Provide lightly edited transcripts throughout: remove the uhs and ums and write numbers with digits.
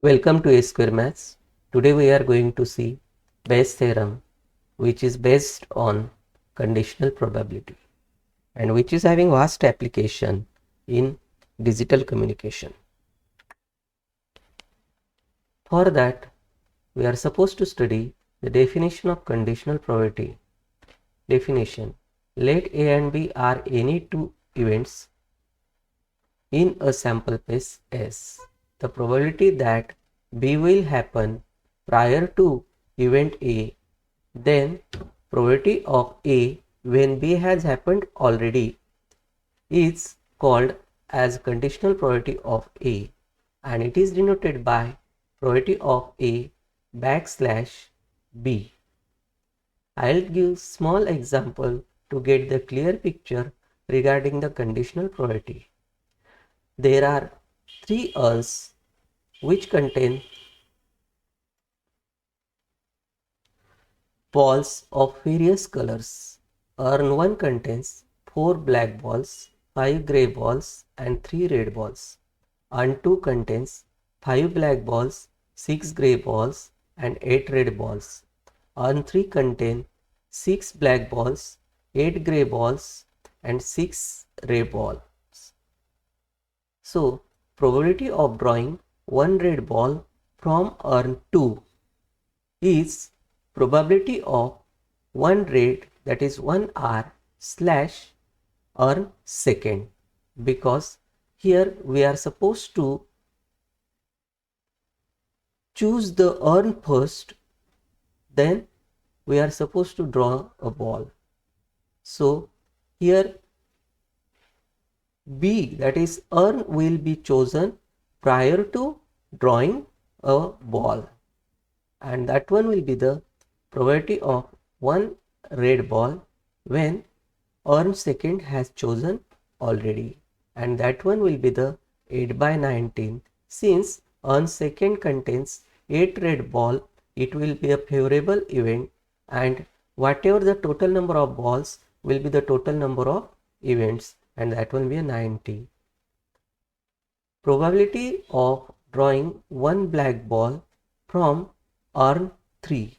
Welcome to A Square Maths. Today we are going to see Bayes theorem, which is based on conditional probability and which is having vast application in digital communication. For that, we are supposed to study the definition of conditional probability. Definition: let A and B are any two events in a sample space S. The probability that B will happen prior to event A, then probability of A when B has happened already is called as conditional probability of A, and it is denoted by probability of A backslash B. I'll give small example to get the clear picture regarding the conditional probability. There are three urns which contain balls of various colors. Urn 1 contains 4 black balls, 5 grey balls and 3 red balls. Urn 2 contains 5 black balls, 6 grey balls and 8 red balls. Urn 3 contains 6 black balls, 8 grey balls and 6 red balls. So, probability of drawing one red ball from urn 2 is probability of one red, that is 1r slash urn second, because here we are supposed to choose the urn first, then we are supposed to draw a ball. So here B, that is urn, will be chosen prior to drawing a ball, and that one will be the probability of one red ball when urn second has chosen already, and that one will be the 8 by 19. Since urn second contains 8 red ball, it will be a favorable event, and whatever the total number of balls will be the total number of events, and that will be a 90. Probability of drawing one black ball from urn 3,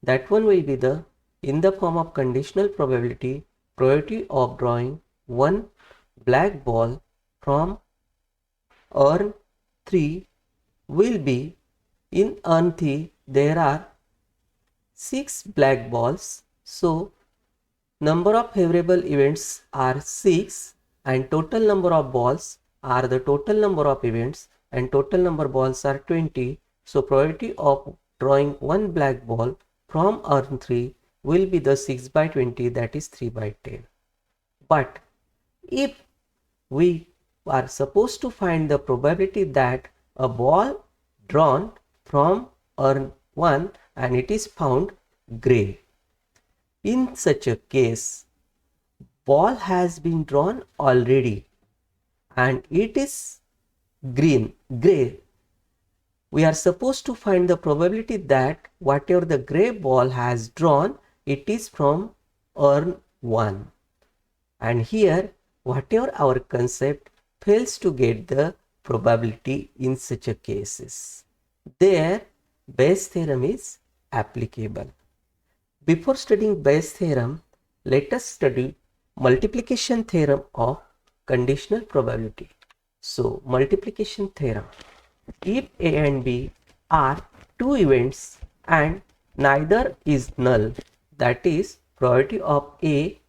that one will be the, in the form of conditional probability, probability of drawing one black ball from urn 3 will be, in urn 3 there are 6 black balls, so number of favorable events are 6 and total number of balls are the total number of events, and total number of balls are 20. So probability of drawing one black ball from urn 3 will be the 6 by 20, that is 3 by 10. But if we are supposed to find the probability that a ball drawn from urn 1 and it is found grey, in such a case, ball has been drawn already and it is grey. We are supposed to find the probability that whatever the grey ball has drawn, it is from urn 1. And here, whatever our concept fails to get the probability in such a cases, there Bayes theorem is applicable. Before studying Bayes theorem, let us study multiplication theorem of conditional probability. So, multiplication theorem. If A and B are two events and neither is null, that is probability of A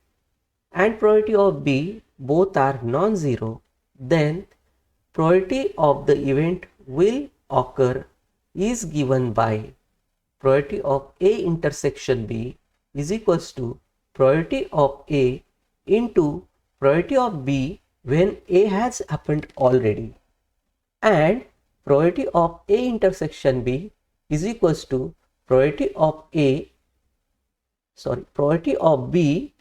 and probability of B both are non-zero, then probability of the event will occur is given by probability of A intersection B is equals to probability of A into probability of B when A has happened already, and probability of A intersection B is equals to probability of probability of B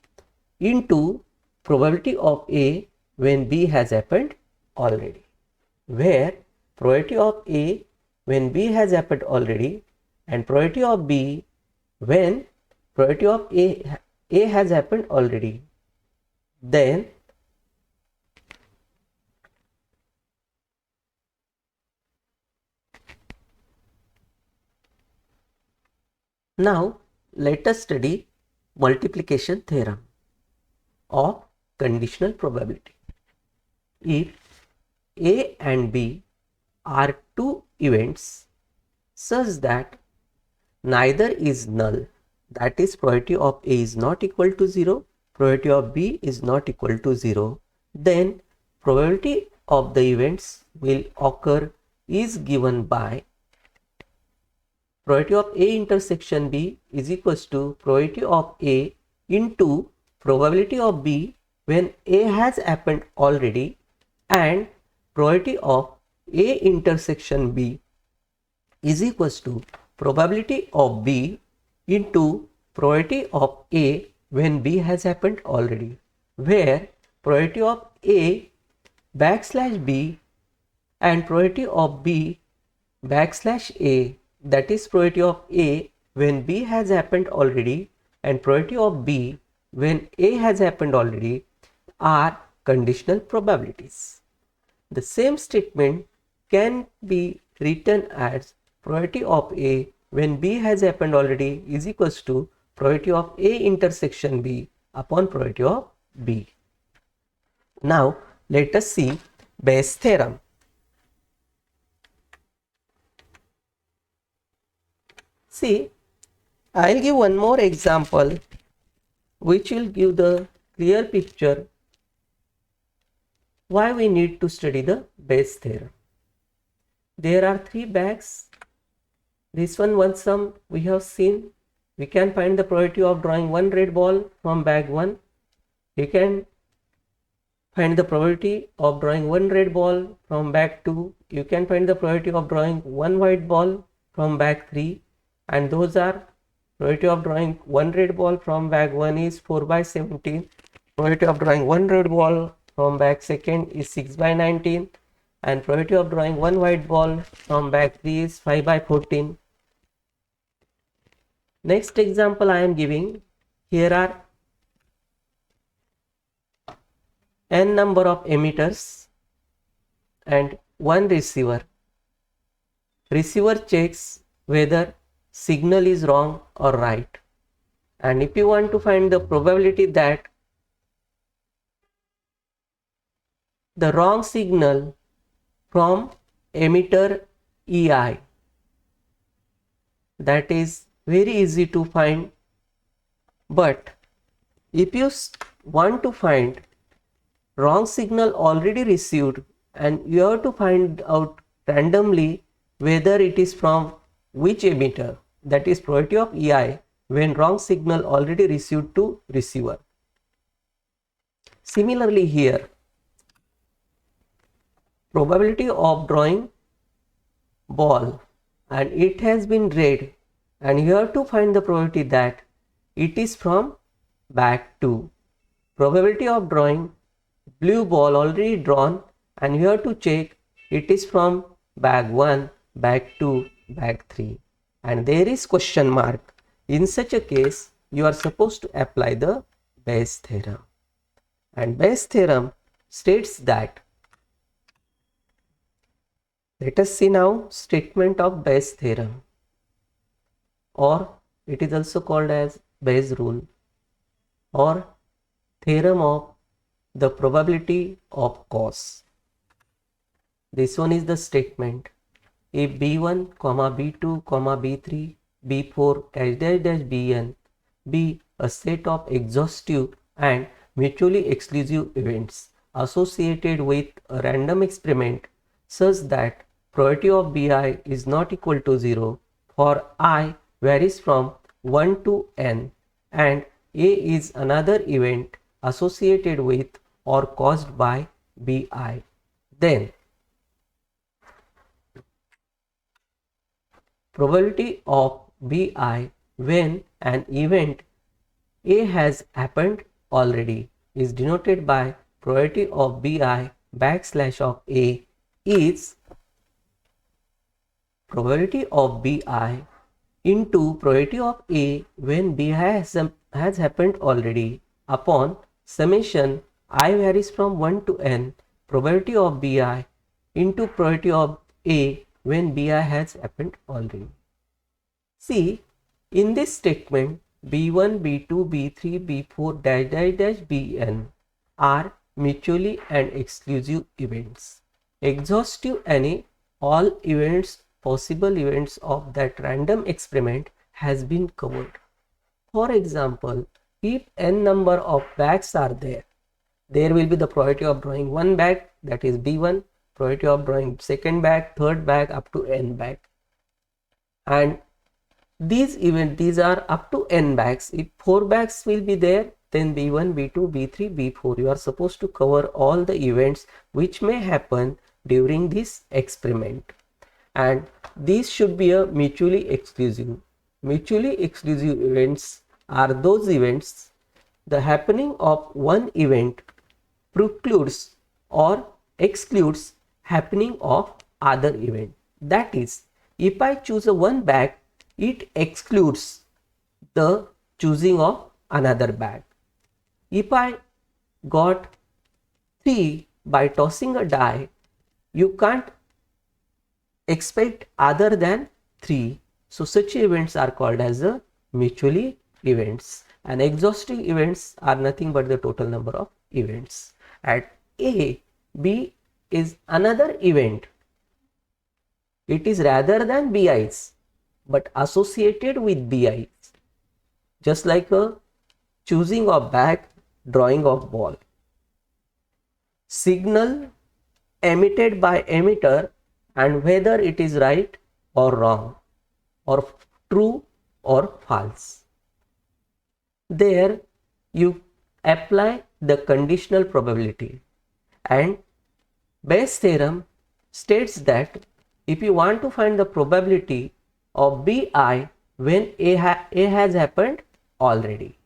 into probability of A when B has happened already, where probability of A when B has happened already and probability of B when probability of A has happened already, then Now let us study multiplication theorem of conditional probability. If A and B are two events such that neither is null, that is probability of A is not equal to 0, probability of B is not equal to 0, then probability of the events will occur is given by probability of A intersection B is equals to probability of A into probability of B when A has happened already, and probability of A intersection B is equals to probability of B into probability of A when B has happened already, where probability of A backslash B and probability of B backslash A, that is probability of A when B has happened already and probability of B when A has happened already, are conditional probabilities. The same statement can be written as probability of A when B has happened already is equals to probability of A intersection B upon probability of B. Now let us see Bayes' theorem. See, I'll give one more example which will give the clear picture why we need to study the Bayes' theorem. There are three bags. This one sum we have seen. We can find the probability of drawing one red ball from bag 1. We can find the probability of drawing one red ball from bag 2. You can find the probability of drawing one white ball from bag 3. And those are probability of drawing one red ball from bag 1 is 4 by 17. Probability of drawing one red ball from bag 2 is 6 by 19. And probability of drawing one white ball from bag 3 is 5 by 14. Next example I am giving, here are n number of emitters and one receiver. Receiver checks whether signal is wrong or right, and if you want to find the probability that the wrong signal from emitter EI, that is very easy to find, but if you want to find wrong signal already received and you have to find out randomly whether it is from which emitter, that is probability of EI when wrong signal already received to receiver. Similarly here, probability of drawing ball and it has been red, and you have to find the probability that it is from bag 2. Probability of drawing blue ball already drawn, and you have to check it is from bag 1, bag 2, bag 3, and there is question mark. In such a case, you are supposed to apply the Bayes' theorem, and Bayes' theorem states that, let us see now statement of Bayes' theorem, or it is also called as Bayes' rule or theorem of the probability of cause. This one is the statement: if B1, B2, B3, B4 dash dash dash Bn be a set of exhaustive and mutually exclusive events associated with a random experiment such that probability of Bi is not equal to 0 for I varies from 1 to n, and A is another event associated with or caused by Bi, then probability of Bi when an event A has happened already is denoted by probability of Bi backslash of A is probability of Bi into probability of A when B has happened already upon summation I varies from 1 to n probability of Bi into probability of A when Bi has happened already. See, In this statement, B1, B2, B3, B4 dash dash dash Bn are mutually and exclusive events. Exhaustive NA, all events, possible events of that random experiment has been covered. For example, if n number of bags are there, there will be the probability of drawing one bag, that is B1, probability of drawing second bag, third bag, up to n bag. And these are up to n bags. If 4 bags will be there, then B1, B2, B3, B4. You are supposed to cover all the events which may happen during this experiment. And these should be a mutually exclusive. Mutually exclusive events are those events the happening of one event precludes or excludes happening of other event. That is, if I choose a one bag, it excludes the choosing of another bag. If I got 3 by tossing a die, you can't expect other than 3. So such events are called as a mutually events, and exhaustive events are nothing but the total number of events. At A, B is another event. It is rather than BIs, but associated with BIs, just like a choosing of bag, drawing of ball. Signal emitted by emitter, and whether it is right or wrong, or true or false. There you apply the conditional probability, and Bayes' theorem states that if you want to find the probability of BI when A has happened already.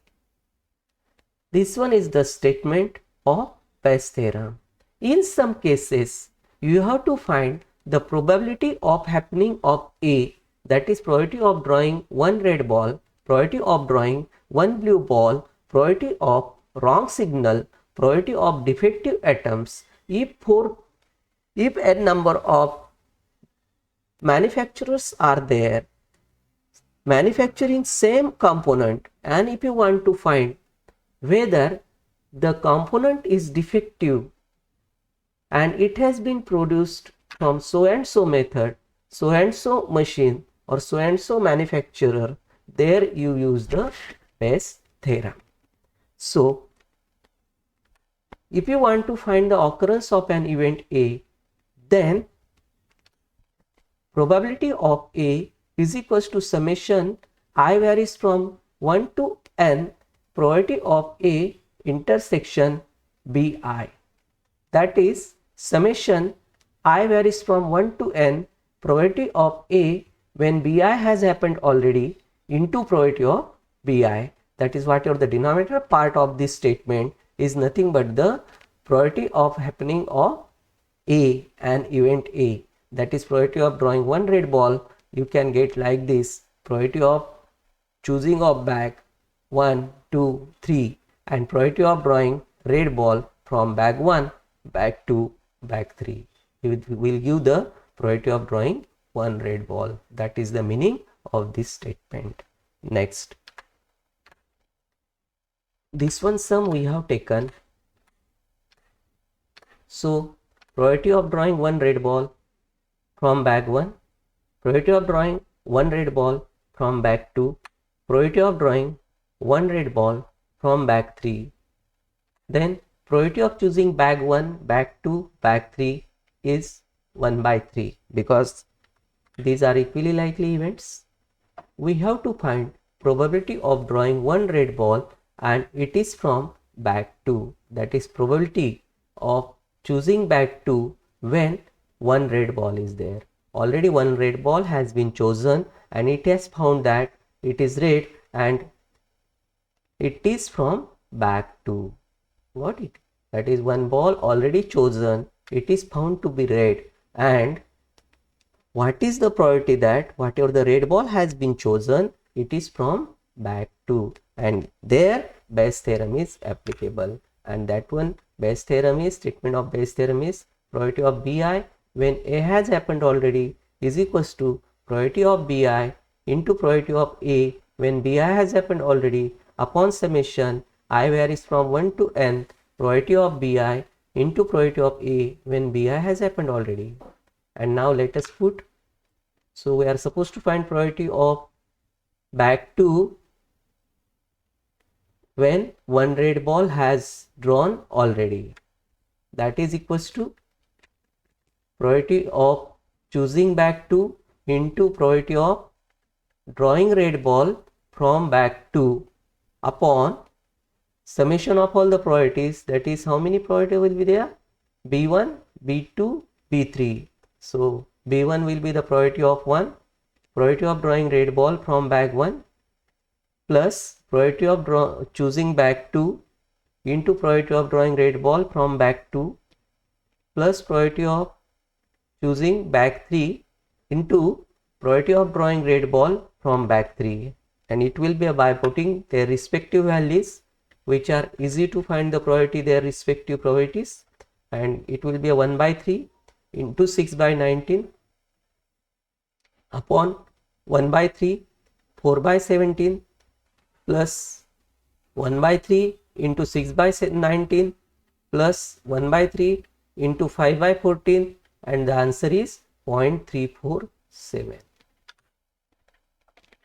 This one is the statement of Bayes' theorem. In some cases, you have to find the probability of happening of A, that is probability of drawing one red ball, probability of drawing one blue ball, probability of wrong signal, probability of defective atoms. If n number of manufacturers are there manufacturing same component, and if you want to find whether the component is defective and it has been produced from so and so method, so and so machine, or so and so manufacturer, there you use the Bayes' theorem. So if you want to find the occurrence of an event A, then probability of A is equals to summation I varies from 1 to n probability of A intersection BI. That is summation I varies from 1 to n probability of A when BI has happened already into probability of BI. That is whatever the denominator part of this statement is nothing but the probability of happening of A and event A. That is probability of drawing one red ball. You can get like this: probability of choosing of bag 1, 2, 3, and probability of drawing red ball from bag 1, bag 2, bag 3. It will give the probability of drawing one red ball. That is the meaning of this statement. Next, this one sum we have taken. So probability of drawing one red ball from bag 1, probability of drawing one red ball from bag 2, probability of drawing one red ball from bag 3. Then probability of choosing bag 1, bag 2, bag 3 is 1 by 3, because these are equally likely events. We have to find probability of drawing one red ball, and it is from bag 2. That is probability of choosing bag 2 when one red ball is there. Already one red ball has been chosen, and it has found that it is red and it is from bag 2. Got it? That is one ball already chosen, it is found to be red, and what is the probability that whatever the red ball has been chosen, it is from bag 2, and there Bayes' theorem is applicable. And that one Bayes' theorem is, statement of Bayes' theorem is, probability of BI when A has happened already is equals to probability of BI into probability of A when Bi has happened already, upon summation I varies from 1 to n, probability of Bi into probability of A when Bi has happened already. And now let us put, so we are supposed to find probability of back to when one red ball has drawn already. That is equals to probability of choosing back to into probability of drawing red ball from back to upon summation of all the probabilities, that is how many probability will be there? B1, B2, B3. So B1 will be the probability of 1, probability of drawing red ball from bag 1 plus probability of choosing bag 2 into probability of drawing red ball from bag 2 plus probability of choosing bag 3 into probability of drawing red ball from bag 3, and it will be by putting their respective values, which are easy to find the probability, their respective probabilities, and it will be a 1 by 3 into 6 by 19 upon 1 by 3 4 by 17 plus 1 by 3 into 6 by 19 plus 1 by 3 into 5 by 14, and the answer is 0.347.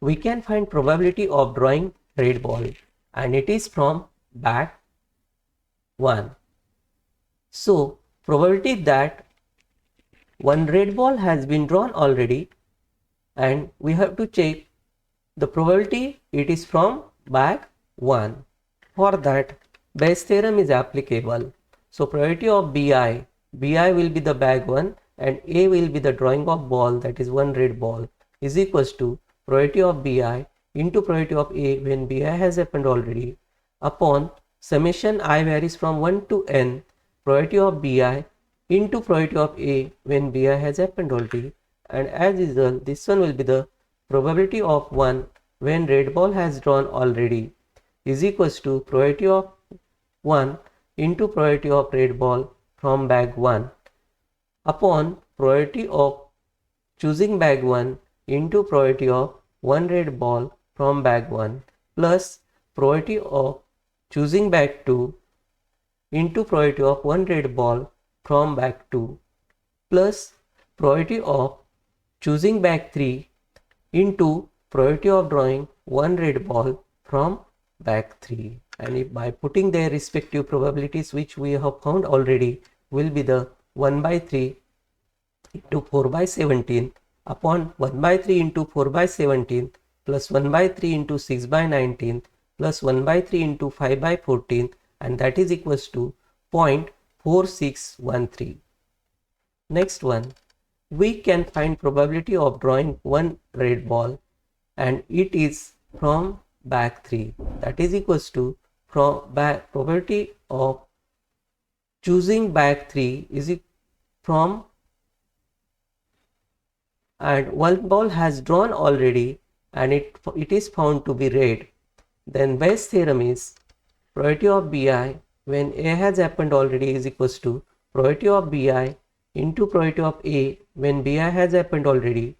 We can find probability of drawing red ball, and it is from bag 1. So probability that one red ball has been drawn already, and we have to check the probability it is from bag 1. For that, Bayes theorem is applicable. So probability of Bi will be the bag 1 and A will be the drawing of ball, that is one red ball, is equals to probability of Bi into probability of A when Bi has happened already upon summation I varies from 1 to n, probability of Bi into probability of A when Bi has happened already, and as usual this one will be the probability of 1 when red ball has drawn already is equals to probability of 1 into probability of red ball from bag 1 upon probability of choosing bag 1 into probability of one red ball from bag 1 plus probability of choosing bag 2 into probability of one red ball from bag 2 plus probability of choosing bag 3 into probability of drawing one red ball from bag 3, and if by putting their respective probabilities, which we have found already, will be the 1 by 3 into 4 by 17 upon 1 by 3 into 4 by 17 plus 1 by 3 into 6 by 19 plus 1 by 3 into 5 by 14, and that is equals to 0.4613. Next one, we can find probability of drawing one red ball, and it is from bag 3, that is equals to probability of choosing bag 3 is from, and one ball has drawn already and it is found to be red. Then Bayes theorem is probability of Bi when A has happened already is equals to probability of Bi into probability of A when Bi has happened already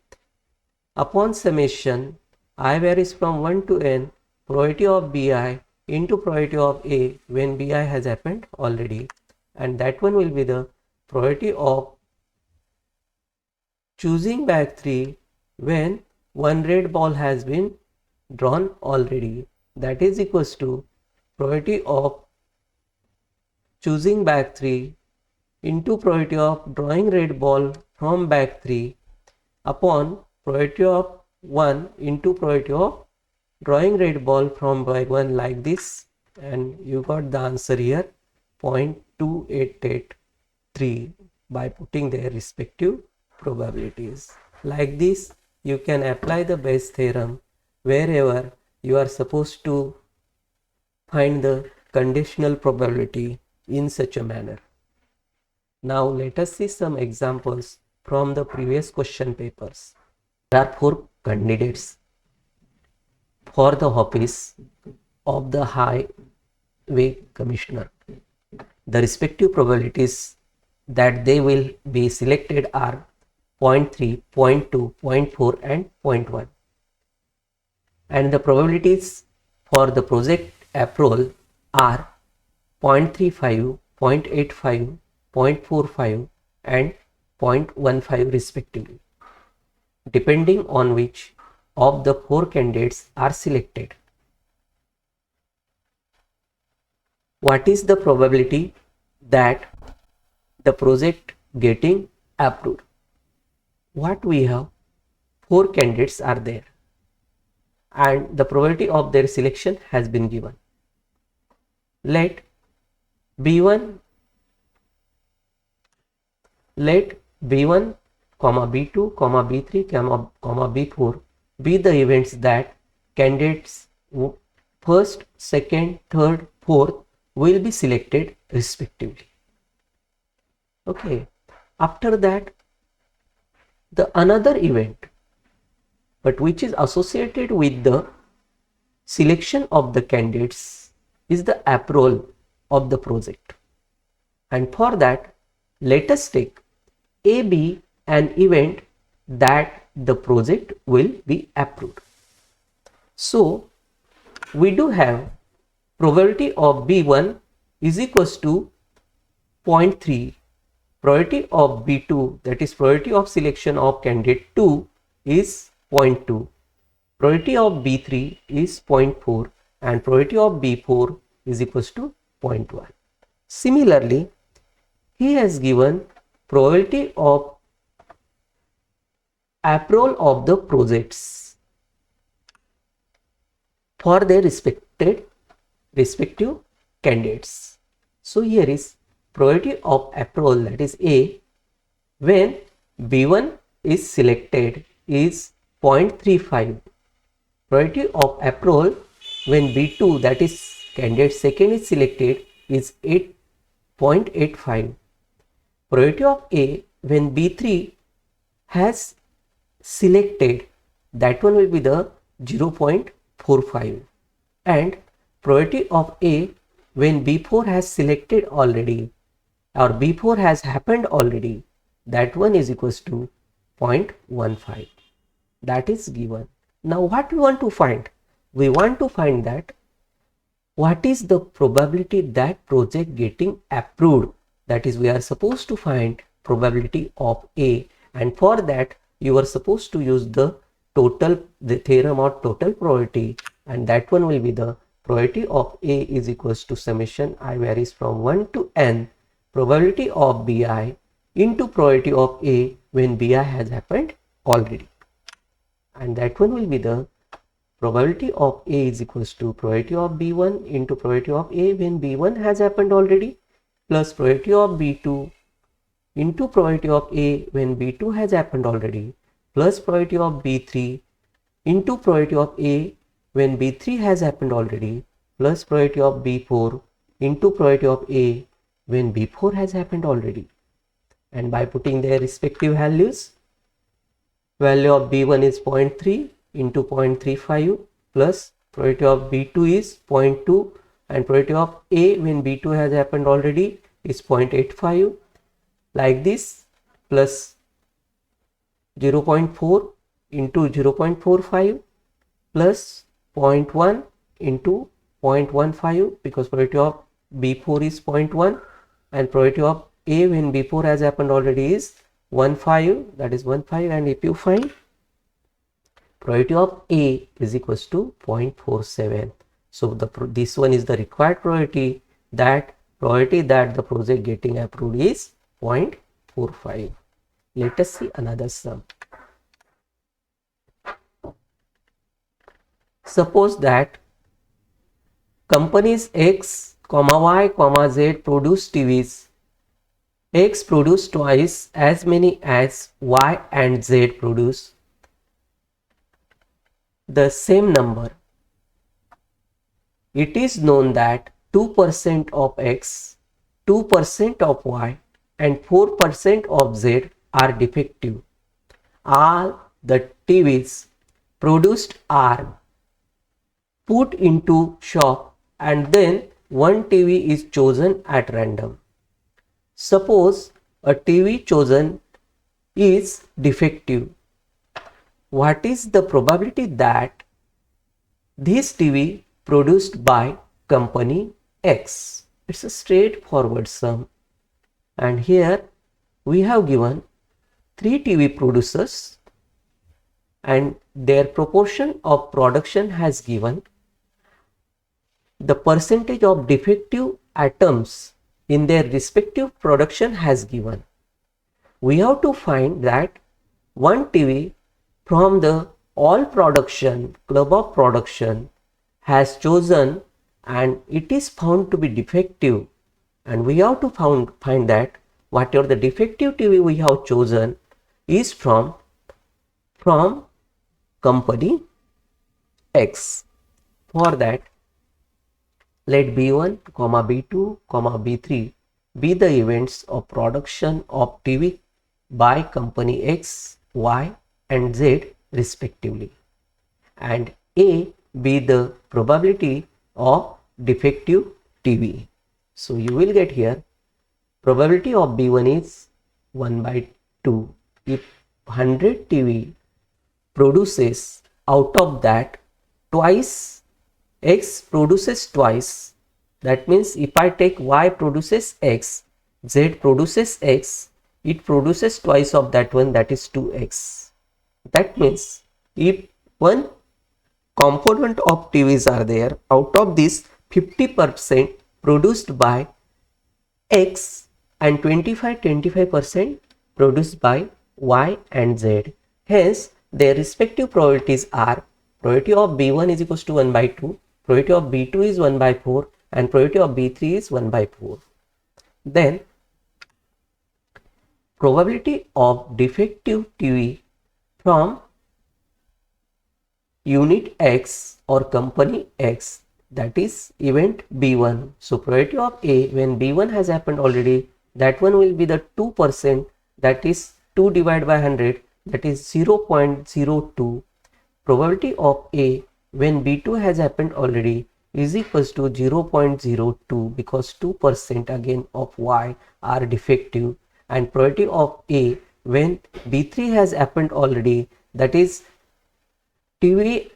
upon summation I varies from 1 to n, probability of Bi into probability of A when Bi has happened already, and that one will be the probability of choosing bag 3 when one red ball has been drawn already, that is equals to probability of choosing bag 3 into probability of drawing red ball from bag 3 upon probability of 1 into probability of drawing red ball from bag 1, like this, and you got the answer here 0.2883 by putting their respective probabilities. Like this you can apply the Bayes theorem wherever you are supposed to find the conditional probability in such a manner. Now let us see some examples from the previous question papers. There are 4 candidates for the office of the Highway Commissioner. The respective probabilities that they will be selected are 0.3, 0.2, 0.4 and 0.1. and the probabilities for the project approval are 0.35, 0.85, 0.45 and 0.15 respectively, depending on which of the 4 candidates are selected. What is the probability that the project getting approved? What we have, 4 candidates are there and the probability of their selection has been given. Let B1, B2, B3, B4 be the events that candidates first, second, third, fourth will be selected respectively. Okay, after that the another event but which is associated with the selection of the candidates is the approval of the project, and for that let us take A be an event that the project will be approved. So we do have probability of B1 is equals to 0.3, probability of B2, that is probability of selection of candidate 2 is 0.2, probability of B3 is 0.4 and probability of B4 is equals to 0.1. Similarly, he has given probability of approval of the projects for their respective candidates. So here is probability of approval, that is A, when B1 is selected is 0.35. Probability of approval when B2, that is candidate second, is selected is 8.85. Probability of A when B3 has selected, that one will be the 0.45, and probability of A when B4 has selected already or B4 has happened already, that one is equals to 0.15. That is given. Now what we want to find? We want to find that what is the probability that project getting approved, that is we are supposed to find probability of A, and for that you are supposed to use the theorem of total probability, and that one will be the probability of A is equals to summation I varies from 1 to n probability of Bi into probability of A when Bi has happened already, and that one will be the probability of A is equals to probability of B1 into probability of A when B1 has happened already plus probability of B2 into probability of A when B2 has happened already plus probability of B3 into probability of A when B3 has happened already plus probability of B4 into probability of A when B4 has happened already. And by putting their respective values, value of B1 is 0.3 into 0.35 plus probability of B2 is 0.2 and probability of A when B2 has happened already is 0.85, like this, plus 0.4 into 0.45 plus 0.1 into 0.15 because probability of B4 is 0.1 and probability of A when B4 has happened already is 1.5, that is 1.5, and if you find probability of A is equals to 0.47. So this one is the required probability that the project getting approved is 0.45. Let us see another sum. Suppose that companies X, Y, Z produce TVs. X produce twice as many as Y and Z produce the same number. It is known that 2% of X, 2% of Y and 4% of Z are defective. All the TVs produced are put into shop and then one TV is chosen at random. Suppose a TV chosen is defective. What is the probability that this TV produced by company X. It's a straightforward sum. And here we have given 3 TV producers and their proportion of production has given. The percentage of defective atoms in their respective production has given. We have to find that one TV from the all production, club of production has chosen and it is found to be defective, and we have to find that whatever the defective TV we have chosen is from company X. For that, let B1, B2, B3 be the events of production of TV by company X, Y and Z respectively, and A be the probability of defective TV. So you will get here probability of B1 is 1 by 2. If 100 TV produces, out of that twice X produces twice, that means if I take Y produces X, Z produces X, it produces twice of that one, that is 2X. That means if one component of TVs are there, out of this 50% produced by X and 25% produced by Y and Z. Hence their respective probabilities are probability of B1 is equals to 1 by 2, probability of B2 is 1 by 4 and probability of B3 is 1 by 4. Then probability of defective TV from unit X or company X, that is event B1. So probability of A when B1 has happened already, that one will be the 2%, that is 2 divided by 100, that is 0.02. Probability of A when B2 has happened already is equals to 0.02 because 2% again of Y are defective, and probability of A when B3 has happened already, that is TV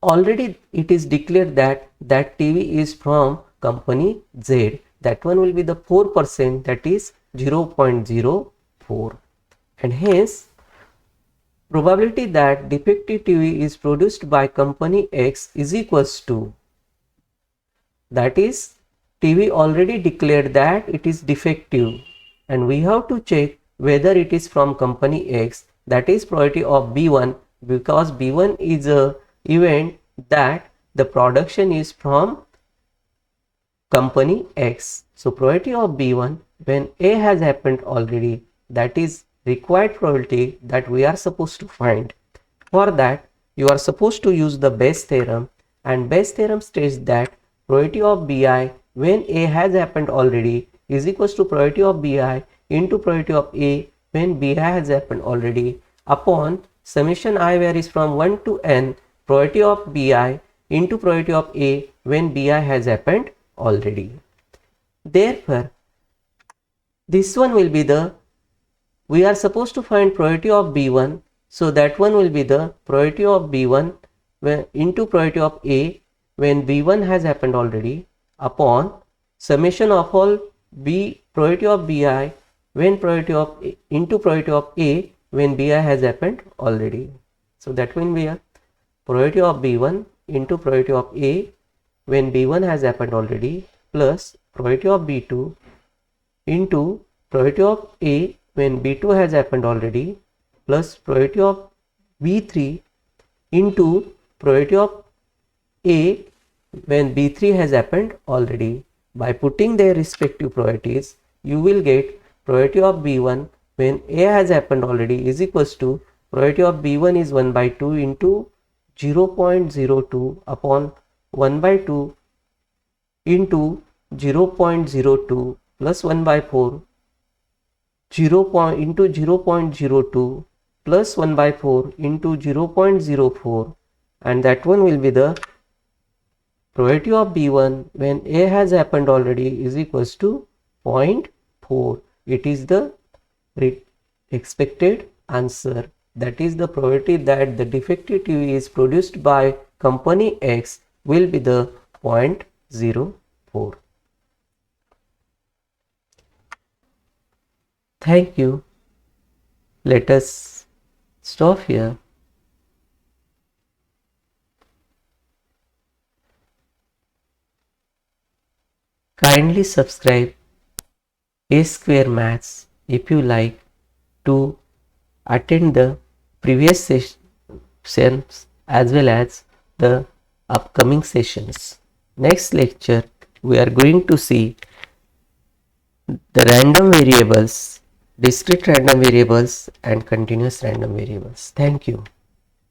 already it is declared that TV is from company Z, that one will be the 4%, that is 0.04, and hence probability that defective TV is produced by company X is equals to, that is TV already declared that it is defective and we have to check whether it is from company X, that is probability of B1, because B1 is a event that the production is from company X. So probability of B1 when A has happened already, that is required probability that we are supposed to find. For that you are supposed to use the Bayes theorem, and Bayes theorem states that probability of Bi when A has happened already is equals to probability of Bi into probability of A when Bi has happened already upon summation I varies from 1 to n probability of Bi into probability of A when Bi has happened already. Therefore this one will be the, we are supposed to find probability of B1, so that one will be the probability of B1 into probability of A when B1 has happened already upon summation of all B probability of Bi when probability of A into probability of A when Bi has happened already. So that will be a probability of B1 into probability of A when B1 has happened already plus probability of B2 into probability of A when B2 has happened already plus probability of B3 into probability of A when B3 has happened already. By putting their respective probabilities, you will get probability of B1 when A has happened already is equals to probability of B1 is 1 by 2 into 0.02 upon 1 by 2 into 0.02 plus 1 by 4 into 0.02 plus 1 by 4 into 0.04, and that one will be the probability of B1 when A has happened already is equals to 0.4. It is the expected answer, that is the probability that the defective TV is produced by company X will be the 0.04. Thank you. Let us stop here. Kindly subscribe A Square Maths if you like to attend the previous sessions as well as the upcoming sessions. Next lecture we are going to see the random variables, discrete random variables and continuous random variables. Thank you.